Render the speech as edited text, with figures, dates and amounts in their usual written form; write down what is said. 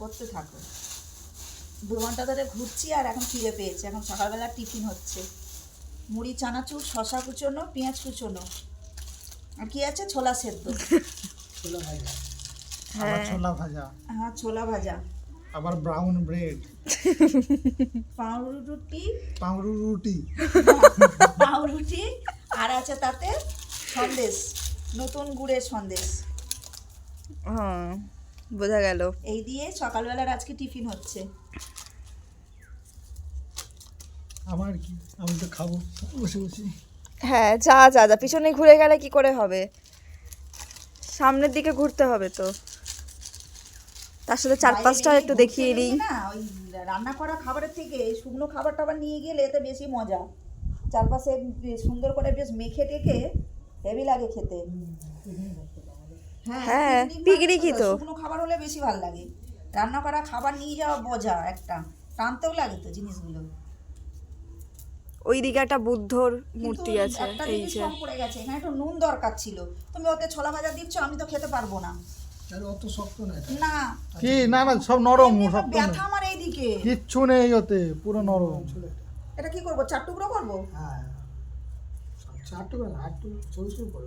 করতে থাকো। 2 ঘন্টা ধরে ঘুরছি আর এখন ফিরে পেয়েছি। এখন সকালবেলা টিফিন হচ্ছে, মুড়ি চানাচুর, শশা কুচোনো, পেঁয়াজ কুচোনো, আর কি আছে, ছোলা সেদ্ধ। ছোলা ভাজা, হ্যাঁ আবার ছোলা ভাজা, হ্যাঁ, ছোলা ভাজা, আবার ব্রাউন ব্রেড, পাউরুটি, পাউরুটি, পাউরুটি, আর আছে তাতে সন্দেশ, নতুন গুড়ের সন্দেশ। হ্যাঁ বোঝা গেল। এই দিয়ে সকালবেলার আজকে টিফিন হচ্ছে। আমার কি, আমি তো খাবো বসে বসে। হ্যাঁ যা যা যা, পিছনে ঘুরে গেলে কি করে হবে, সামনের দিকে ঘুরতে হবে তো। তার সাথে চারপাশটা বাইরে একটু বেরিয়ে দেখিয়ে ঘুরতে দিই। গেলে না, ওই রান্না করা খাবারের থেকে এই শুকনো খাবার টাবার নিয়ে গেলে এতে বেশি মজা। চারপাশে সুন্দর করে বেশ মেখে টেকে হেভি লাগে খেতে। হ্যাঁ, পিকনিক পিকনিকই তো। শুকনো খাবার হলে বেশি ভালো লাগে। রান্না করা খাবার নিয়ে যাওয়া মজা একটা, টানতেও লাগে তো জিনিসগুলো। ওই দিকে একটা বুদ্ধর কিন্তু মূর্তি আছে, একটা এই জিনিস যে। কম পড়ে গেছে, এখানে একটু নুন দরকার ছিল। তুমি ওতে ছোলা ভাজা দিচ্ছ, আমি তো খেতে পারবো না। আর অত শক্ত না এটা। না, কি না না, সব নরম, এমনি আমার শক্ত ব্যথা না, আমার এইদিকে। কিচ্ছু নেই ওতে, পুরো নরম। এটা কি করবো, 4 টুকরো করবো? হ্যাঁ, 4 টুকরো না, 8 টুকরো, ছোট ছোট করো।